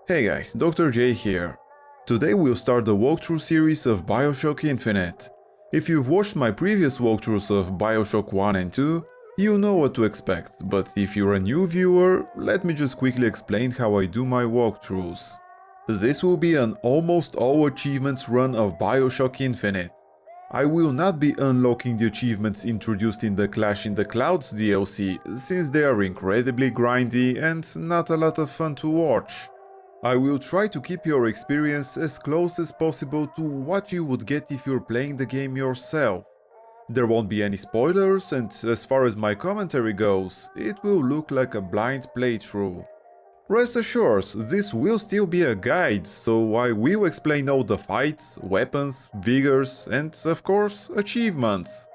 Hey guys, Dr. J here. Today we'll start the walkthrough series of Bioshock Infinite. If you've watched my previous walkthroughs of Bioshock 1 and 2, you know what to expect, but if you're a new viewer, let me just quickly explain how I do my walkthroughs. This will be an almost all achievements run of Bioshock Infinite. I will not be unlocking the achievements introduced in the Clash in the Clouds DLC, since they are incredibly grindy and not a lot of fun to watch. I will try to keep your experience as close as possible to what you would get if you're playing the game yourself. There won't be any spoilers, and as far as my commentary goes, it will look like a blind playthrough. Rest assured, this will still be a guide, so I will explain all the fights, weapons, vigors, and of course, achievements.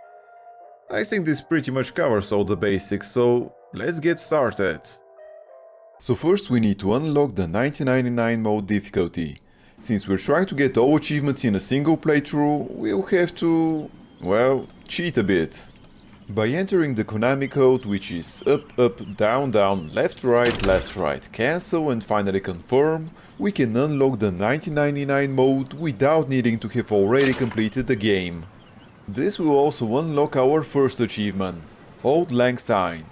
I think this pretty much covers all the basics, so let's get started. So first we need to unlock the 1999 mode difficulty. Since we're trying to get all achievements in a single playthrough, we'll have to, well, cheat a bit. By entering the Konami code, which is up, down, left, right, cancel and finally confirm, we can unlock the 1999 mode without needing to have already completed the game. This will also unlock our first achievement, Auld Lang Syne.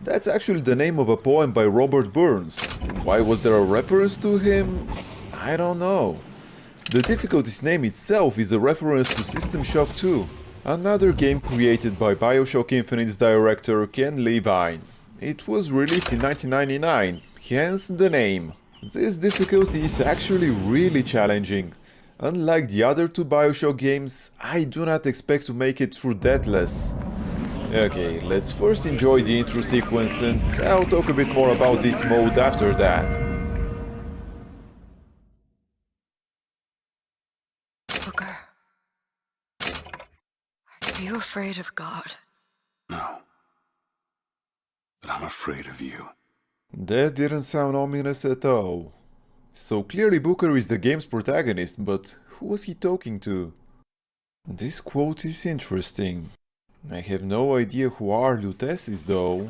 That's actually the name of a poem by Robert Burns. Why was there a reference to him? I don't know. The difficulty's name itself is a reference to System Shock 2, another game created by Bioshock Infinite's director Ken Levine. It was released in 1999, hence the name. This difficulty is actually really challenging. Unlike the other two Bioshock games, I do not expect to make it through Deathless. Okay, let's first enjoy the intro sequence and I'll talk a bit more about this mode after that. Booker, are you afraid of God? No. But I'm afraid of you. That didn't sound ominous at all. So clearly Booker is the game's protagonist, but who was he talking to? This quote is interesting. I have no idea who R. Lutece is though.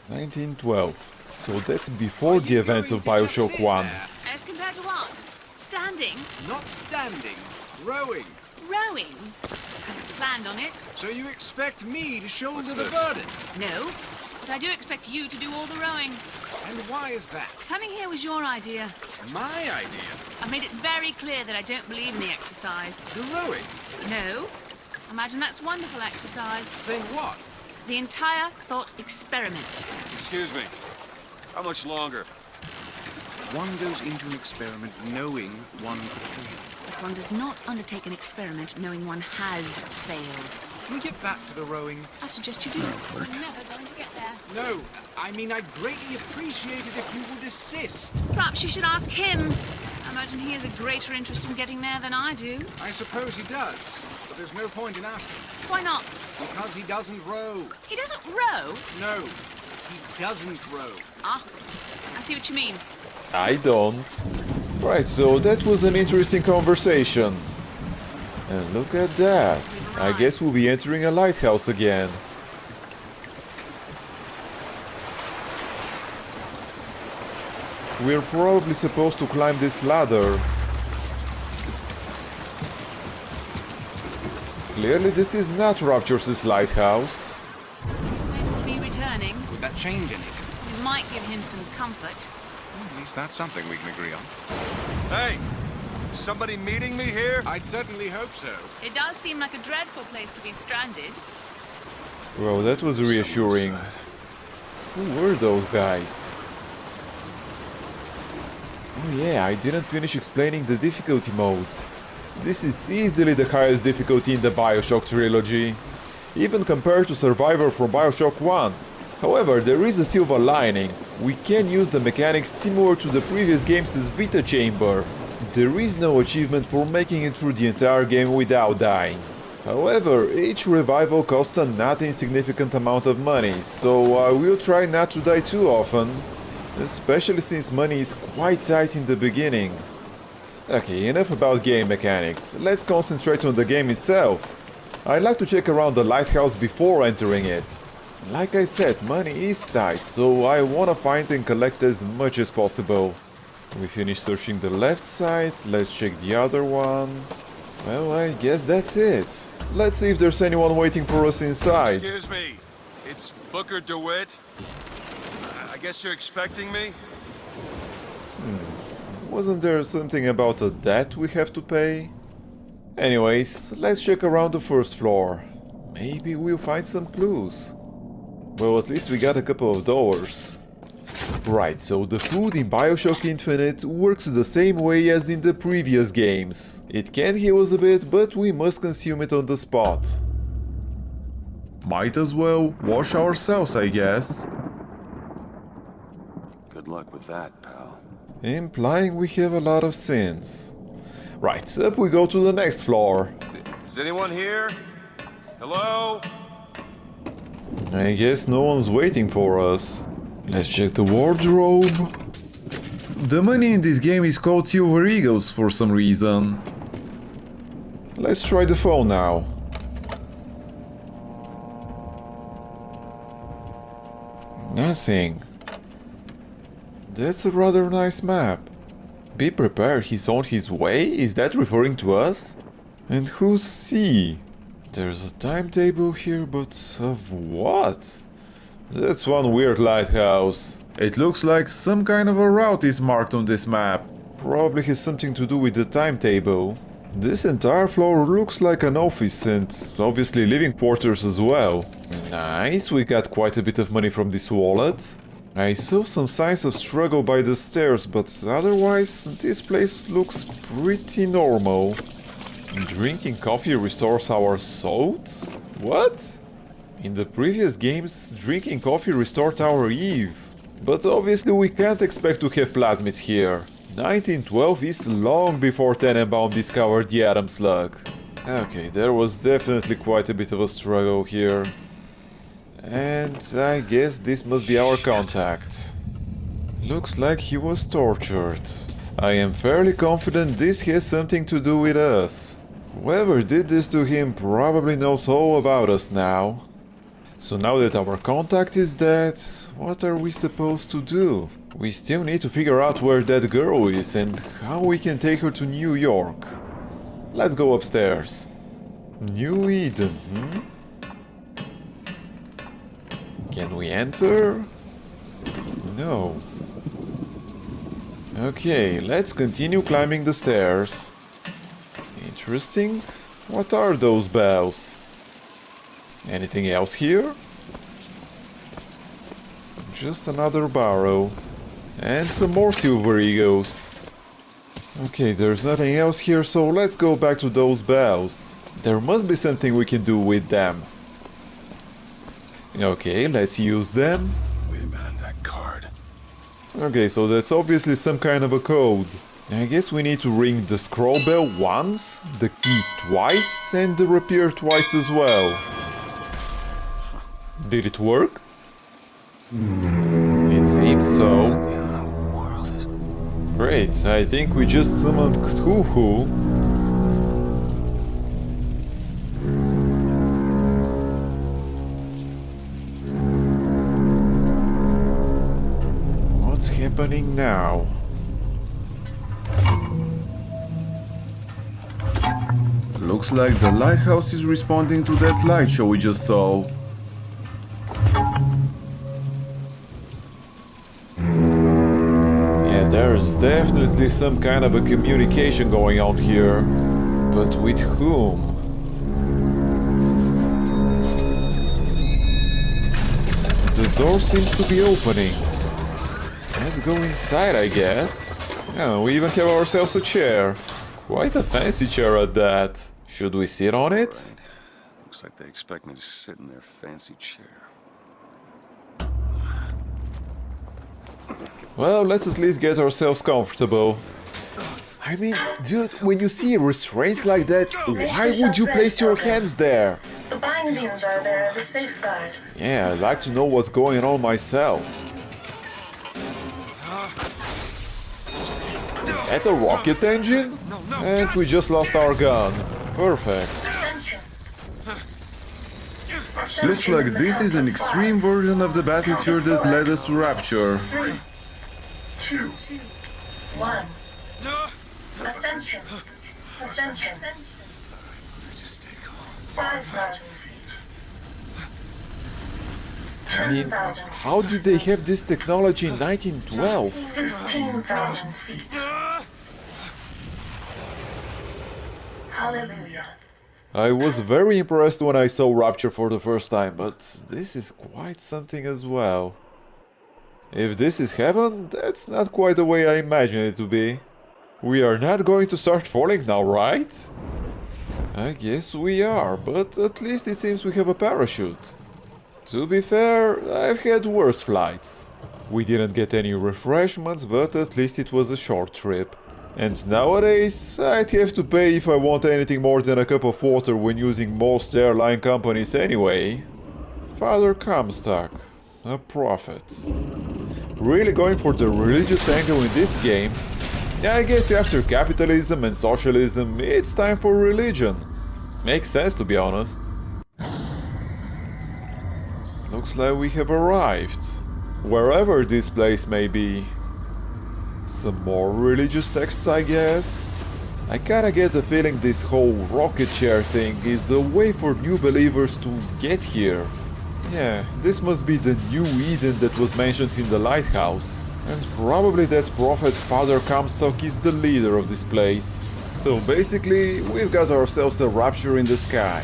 1912. So that's before the events of Bioshock 1. As compared to what? Standing? Not standing, rowing. Rowing? Hadn't planned on it. So you expect me to shoulder What's the this? burden? No. But I do expect you to do all the rowing. And why is that? Coming here was your idea. My idea? I've made it very clear that I don't believe in the exercise. The rowing? No. Imagine that's wonderful exercise. Then what? The entire thought experiment. Excuse me. How much longer? One goes into an experiment knowing one could fail. But one does not undertake an experiment knowing one has failed. Can we get back to the rowing? I suggest you do. You're never going to get there. No, I mean I'd greatly appreciate it if you would assist. Perhaps you should ask him. I imagine he has a greater interest in getting there than I do. I suppose he does, but there's no point in asking. Why not? Because he doesn't row. He doesn't row. No, he doesn't row. Ah, I see what you mean. I don't. Right, so that was an interesting conversation. And look at that. I guess we'll be entering a lighthouse again. We're probably supposed to climb this ladder. Clearly this is not Rapture's lighthouse. When we'll be returning, Would that change anything? we might give him some comfort. Well, at least that's something we can agree on. Hey! Is somebody meeting me here? I'd certainly hope so. It does seem like a dreadful place to be stranded. Well, that was reassuring. Someone said. Who were those guys? Oh yeah, I didn't finish explaining the difficulty mode. This is easily the highest difficulty in the Bioshock trilogy, even compared to Survivor from Bioshock 1. However, there is a silver lining. We can use the mechanics similar to the previous game's Vita Chamber. There is no achievement for making it through the entire game without dying. However, each revival costs a not insignificant amount of money, so I will try not to die too often, especially since money is quite tight in the beginning. Okay, enough about game mechanics, let's concentrate on the game itself. I like to check around the lighthouse before entering it. Like I said, money is tight, so I wanna find and collect as much as possible. We finished searching the left side, let's check the other one. Well, I guess that's it. Let's see if there's anyone waiting for us inside. Excuse me, it's Booker DeWitt. I guess you're expecting me? Wasn't there something about a debt we have to pay? Anyways, let's check around the first floor. Maybe we'll find some clues. Well, at least we got a couple of doors. Right, so the food in Bioshock Infinite works the same way as in the previous games. It can heal us a bit, but we must consume it on the spot. Might as well wash ourselves, I guess. Good luck with that, pal. Implying we have a lot of sins. Right, up we go to the next floor. Is anyone here? Hello? I guess no one's waiting for us. Let's check the wardrobe. The money in this game is called Silver Eagles for some reason. Let's try the phone now. Nothing. That's a rather nice map. Be prepared, he's on his way? Is that referring to us? And who's C? There's a timetable here, but of what? That's one weird lighthouse. It looks like some kind of a route is marked on this map. Probably has something to do with the timetable. This entire floor looks like an office and obviously living quarters as well. Nice, we got quite a bit of money from this wallet. I saw some signs of struggle by the stairs, but otherwise this place looks pretty normal. Drinking coffee restores our salt? What? In the previous games, drinking coffee restored our Eve. But obviously we can't expect to have plasmids here. 1912 is long before Tenenbaum discovered the atom slug. Okay, there was definitely quite a bit of a struggle here. And I guess this must be our contact. Looks like he was tortured. I am fairly confident this has something to do with us. Whoever did this to him probably knows all about us now. So now that our contact is dead, what are we supposed to do? We still need to figure out where that girl is and how we can take her to New York. Let's go upstairs. New Eden, Can we enter? No. Okay, let's continue climbing the stairs. Interesting. What are those bells? Anything else here? Just another barrel. And some more silver eagles. Okay, there's nothing else here, so let's go back to those bells. There must be something we can do with them. Okay, let's use them. Wait a minute, that card. Okay, so that's obviously some kind of a code. I guess we need to ring the scroll bell once, the key twice, and the rapier twice as well. Did it work? It seems so. What in the world is... Great, I think we just summoned Cthulhu. What's happening now? Looks like the lighthouse is responding to that light show we just saw. Yeah, there's definitely some kind of a communication going on here. But with whom? The door seems to be opening. Let's go inside, I guess. Oh, we even have ourselves a chair. Quite a fancy chair at that. Should we sit on it? Right. Looks like they expect me to sit in their fancy chair. Well, let's at least get ourselves comfortable. I mean, dude, when you see restraints like that, why would you place your hands there? The bindings are there as a safeguard. Yeah, I'd like to know what's going on myself. Is that a rocket engine? And we just lost our gun. Perfect. Looks like this is an extreme version of the bathysphere that led us to Rapture. 3, 2, 1. Ascension. Ascension. Just stay calm. 5,000 feet. I mean, 10,000 how did they have this technology in 1912? 15,000 feet. Hallelujah. I was very impressed when I saw Rapture for the first time, but this is quite something as well. If this is heaven, that's not quite the way I imagined it to be. We are not going to start falling now, right? I guess we are, but at least it seems we have a parachute. To be fair, I've had worse flights. We didn't get any refreshments, but at least it was a short trip. And nowadays, I'd have to pay if I want anything more than a cup of water when using most airline companies anyway. Father Comstock, a prophet. Really going for the religious angle in this game? Yeah, I guess after capitalism and socialism, it's time for religion. Makes sense, to be honest. Looks like we have arrived. Wherever this place may be. Some more religious texts, I guess? I kinda get the feeling this whole rocket chair thing is a way for new believers to get here. Yeah, this must be the new Eden that was mentioned in the lighthouse. And probably that prophet Father Comstock is the leader of this place. So basically, we've got ourselves a rapture in the sky.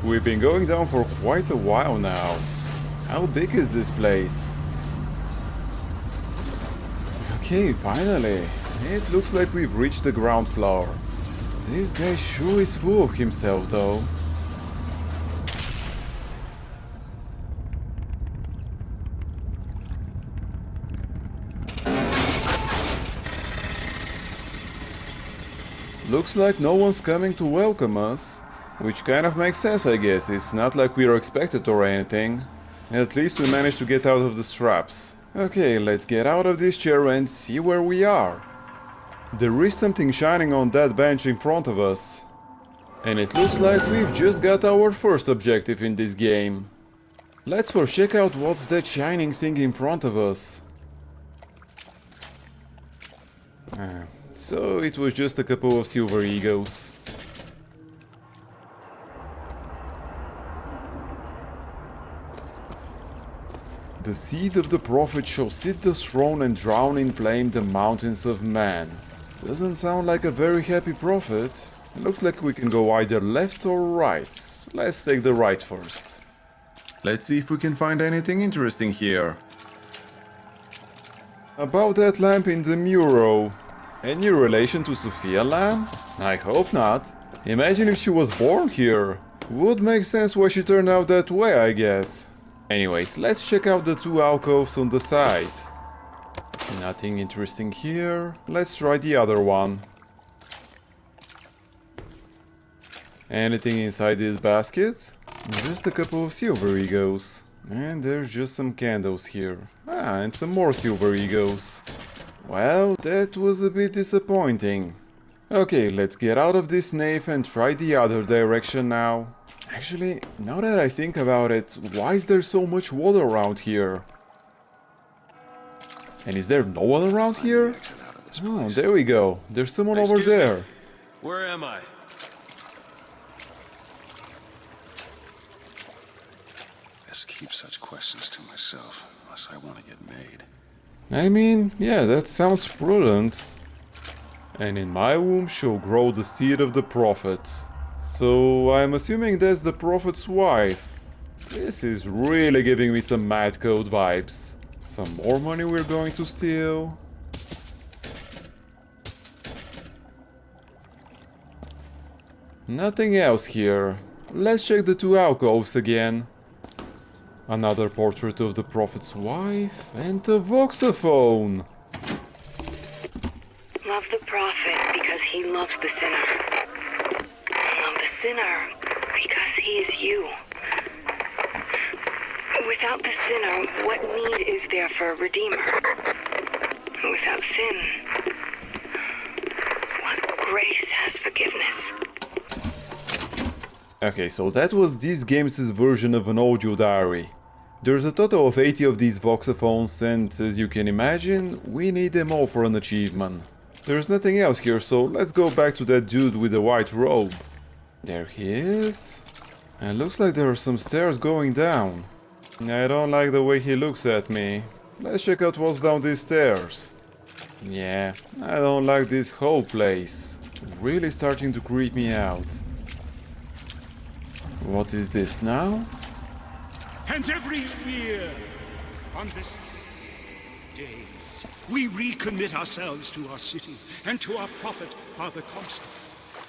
We've been going down for quite a while now. How big is this place? Okay, finally. It looks like we've reached the ground floor. This guy sure is full of himself, though. Looks like no one's coming to welcome us. Which kind of makes sense, I guess. It's not like we are expected or anything. At least we managed to get out of the straps. Okay, let's get out of this chair and see where we are. There is something shining on that bench in front of us. And it looks like we've just got our first objective in this game. Let's first check out what's that shining thing in front of us. So it was just a couple of silver egos. The seed of the prophet shall sit the throne and drown in flame the mountains of man. Doesn't sound like a very happy prophet. It looks like we can go either left or right. Let's take the right first. Let's see if we can find anything interesting here. About that lamp in the mural. Any relation to Sophia lamp? I hope not. Imagine if she was born here. Would make sense why she turned out that way, I guess. Anyways, let's check out the two alcoves on the side. Nothing interesting here. Let's try the other one. Anything inside this basket? Just a couple of silver egos. And there's just some candles here. And some more silver egos. Well, that was a bit disappointing. Okay, let's get out of this nave and try the other direction now. Actually, now that I think about it, why is there so much water around here? And is there no one around here? Oh, there we go. There's someone over there. Where am I? Best keep such questions to myself, unless I want to get made. I mean, yeah, that sounds prudent. And in my womb shall grow the seed of the prophet. So I'm assuming that's the prophet's wife. This is really giving me some Mad Code vibes. Some more money we're going to steal. Nothing else here. Let's check the two alcoves again. Another portrait of the prophet's wife and a voxophone. Love the prophet because he loves the sinner. Love the sinner because he is you. Without the sinner, what need is there for a redeemer? Without sin, what grace has forgiveness? Okay, so that was this game's version of an audio diary. There's a total of 80 of these voxophones, and as you can imagine, we need them all for an achievement. There's nothing else here, so let's go back to that dude with the white robe. There he is. And looks like there are some stairs going down. I don't like the way he looks at me. Let's check out what's down these stairs. Yeah, I don't like this whole place. Really starting to creep me out. What is this now? And every year, on this days, we recommit ourselves to our city and to our prophet, Father Comstock.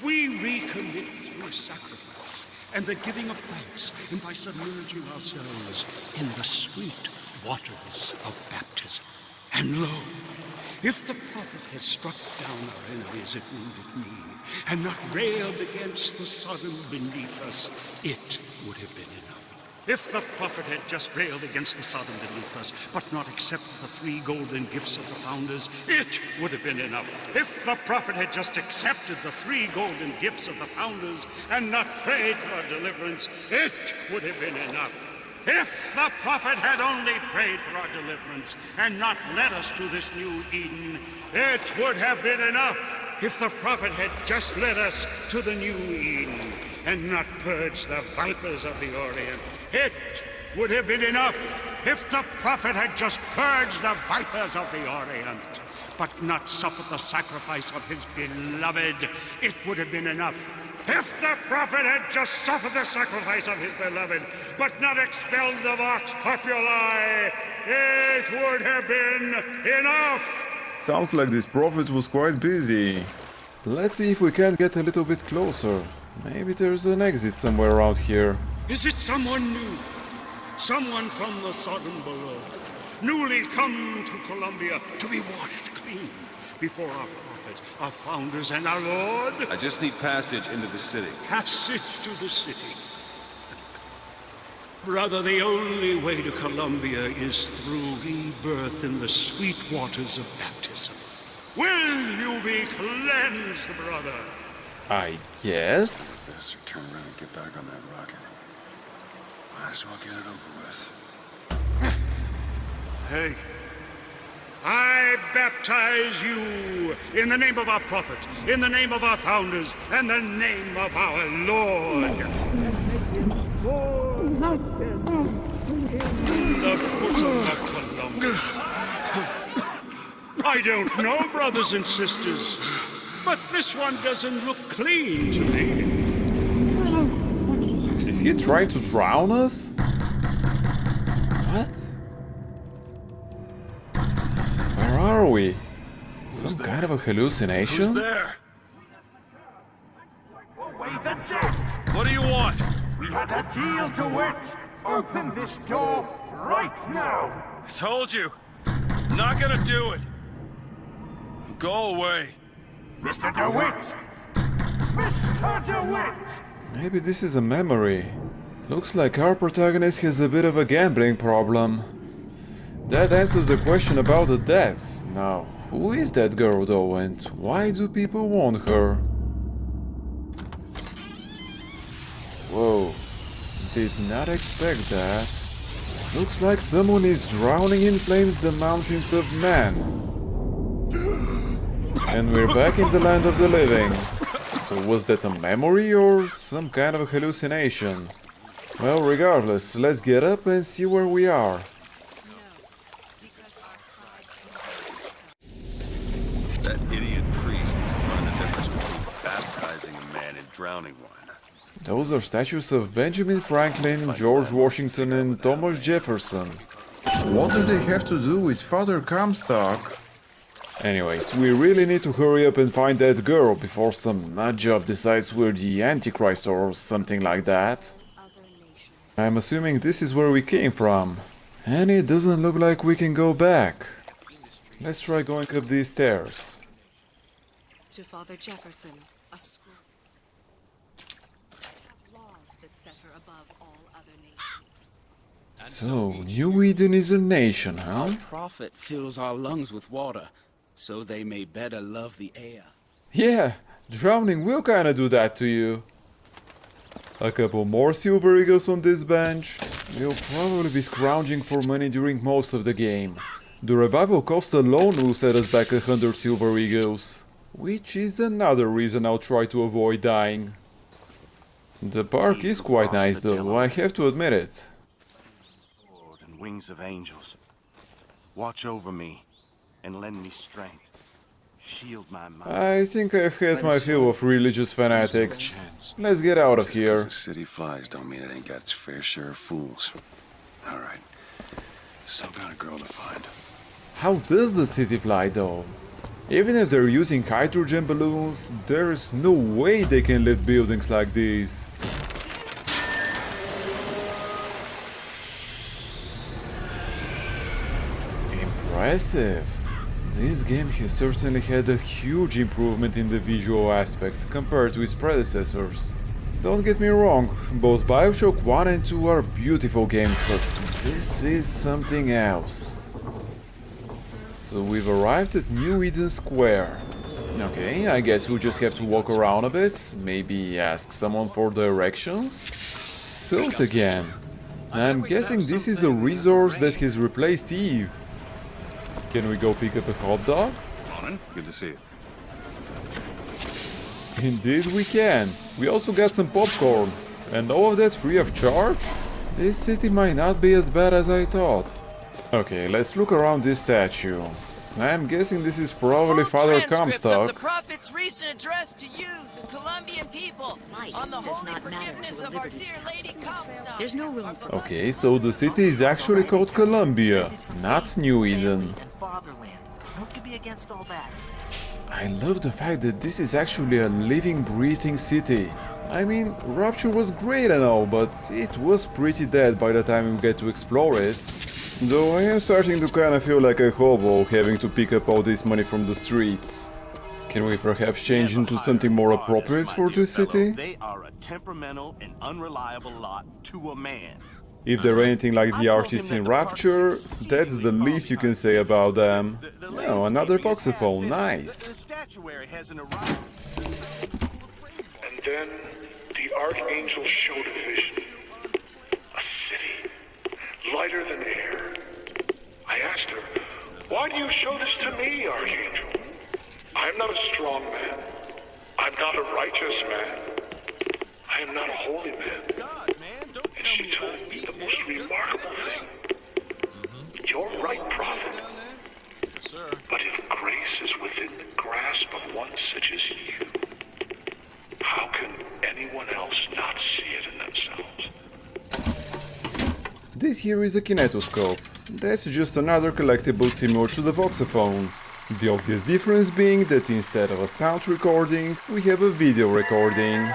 We recommit through sacrifice and the giving of thanks, and by submerging ourselves in the sweet waters of baptism. And lo, if the prophet had struck down our enemies at wounded knee, and not railed against the Sodom beneath us, it would have been enough. If the prophet had just railed against the Sodom beneath us, but not accepted the 3 golden gifts of the founders, it would have been enough. If the prophet had just accepted the 3 golden gifts of the founders, and not prayed for our deliverance, it would have been enough. If the prophet had only prayed for our deliverance, and not led us to this new Eden, it would have been enough. If the prophet had just led us to the new Eden, and not purged the vipers of the Orient, it would have been enough. If the prophet had just purged the vipers of the Orient, but not suffered the sacrifice of his beloved, it would have been enough. If the prophet had just suffered the sacrifice of his beloved, but not expelled the Vox Populi, it would have been enough. Sounds like this prophet was quite busy. Let's see if we can't get a little bit closer. Maybe there's an exit somewhere around here. Is it someone new? Someone from the Sodom below, newly come to Columbia to be washed clean before our prophets, our founders, and our Lord? I just need passage into the city. Passage to the city. Brother, the only way to Columbia is through rebirth in the sweet waters of baptism. Will you be cleansed, brother? I guess? This or turn around and get back on that rocket. Might as well get it over with. Hey. I baptize you in the name of our prophet, in the name of our founders, and the name of our Lord. In the bosom of Columbia. I don't know, brothers and sisters, but this one doesn't look clean to me. Is he trying to drown us? What? Where are we? Some kind of a hallucination? Who's there? What do you want? We had a deal, DeWitt! Open this door right now! I told you! I'm not gonna do it! Go away! Mr. DeWitt! Mr. DeWitt! Maybe this is a memory. Looks like our protagonist has a bit of a gambling problem. That answers the question about the debts. Now, who is that girl though, and why do people want her? Whoa, did not expect that. Looks like someone is drowning in flames the mountains of man. And we're back in the land of the living. So was that a memory or some kind of a hallucination? Well, regardless, let's get up and see where we are. That idiot priest is learning the difference between baptizing a man and drowning one. Those are statues of Benjamin Franklin, George Washington and Thomas Jefferson. What do they have to do with Father Comstock? Anyways, we really need to hurry up and find that girl before some nutjob decides we're the Antichrist or something like that. I'm assuming this is where we came from. And it doesn't look like we can go back. Let's try going up these stairs. To Father Jefferson, a school. Have laws that set her above all other nations. So, New Eden is a nation, huh? Our prophet fills our lungs with water, so they may better love the air. Yeah, drowning will kinda do that to you. A couple more silver eagles on this bench. We'll probably be scrounging for money during most of the game. The revival cost alone will set us back 100 silver eagles, which is another reason I'll try to avoid dying. The park is quite nice though, I have to admit it. Sword and wings of angels. Watch over me and lend me strength. Shield my mind. I think I've had my fill of religious fanatics. Let's get out of here. Just 'cause the city flies don't mean it ain't got its fair share of fools. Alright. Still got a girl to find. How does the city fly though? Even if they're using hydrogen balloons, there's no way they can lift buildings like these. Impressive. This game has certainly had a huge improvement in the visual aspect compared to its predecessors. Don't get me wrong, both Bioshock 1 and 2 are beautiful games, but this is something else. So we've arrived at New Eden Square. Okay, I guess we'll just have to walk around a bit, maybe ask someone for directions? Salt again. I'm guessing this is a resource that has replaced Eve. Can we go pick up a hot dog? Morning. Good to see you. Indeed we can. We also got some popcorn. And all of that free of charge? This city might not be as bad as I thought. Okay, let's look around this statue. I'm guessing this is probably Father Comstock. The prophet's recent address to you, the Colombian people, on the holy forgiveness of our dear Lady Comstock. There's no room for Okay, so the city is actually called Columbia, not New Eden. fatherland. Who could be against all that? I love the fact that this is actually a living, breathing city. I mean, Rapture was great and all, but it was pretty dead by the time we get to explore it. Though I am starting to kinda feel like a hobo having to pick up all this money from the streets. Can we perhaps change into something more appropriate for this city? They are a temperamental and unreliable lot to a man. If they're anything like the artists in Rapture, that's the least you can say about them. Oh, another voxophone, nice. The statuary hasn't arrived. And then the Archangel showed a vision. A city, lighter than air. I asked her, why do you show this to me, Archangel? I'm not a strong man. I'm not a righteous man. I am not a holy man. And she told me the most remarkable thing. You're right, prophet. But if grace is within the grasp of one such as you, how can anyone else not see it in themselves? This here is a kinetoscope. That's just another collectible similar to the voxophones. The obvious difference being that instead of a sound recording, we have a video recording.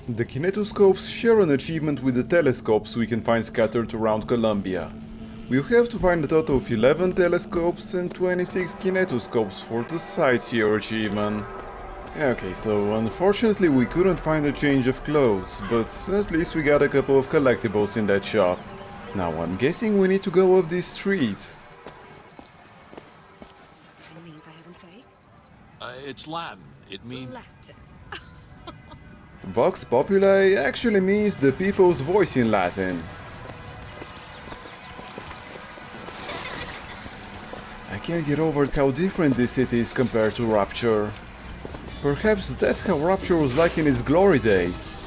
The kinetoscopes share an achievement with the telescopes we can find scattered around Columbia. We'll have to find a total of 11 telescopes and 26 kinetoscopes for the sightseer achievement. Okay, so unfortunately we couldn't find a change of clothes, but at least we got a couple of collectibles in that shop. Now I'm guessing we need to go up this street. It's Latin. It means... Vox Populi actually means the people's voice in Latin. I can't get over how different this city is compared to Rapture. Perhaps that's how Rapture was like in its glory days.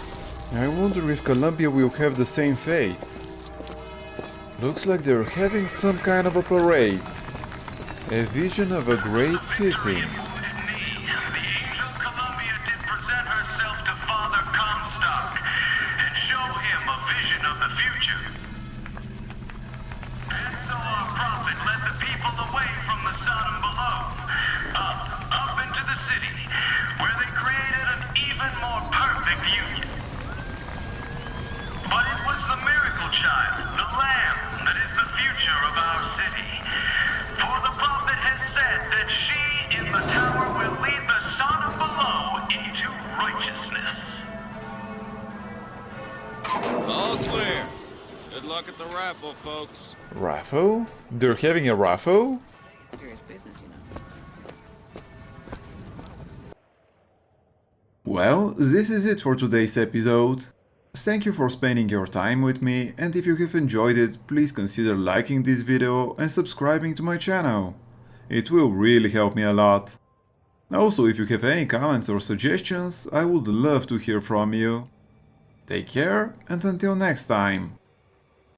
I wonder if Columbia will have the same fate. Looks like they're having some kind of a parade. A vision of a great city. In the town All clear. Good luck at the raffle, folks. Raffle? They're having a raffle? Serious business, you know. Well, this is it for today's episode. Thank you for spending your time with me, and if you have enjoyed it, please consider liking this video and subscribing to my channel. It will really help me a lot. Also, if you have any comments or suggestions, I would love to hear from you. Take care, and until next time.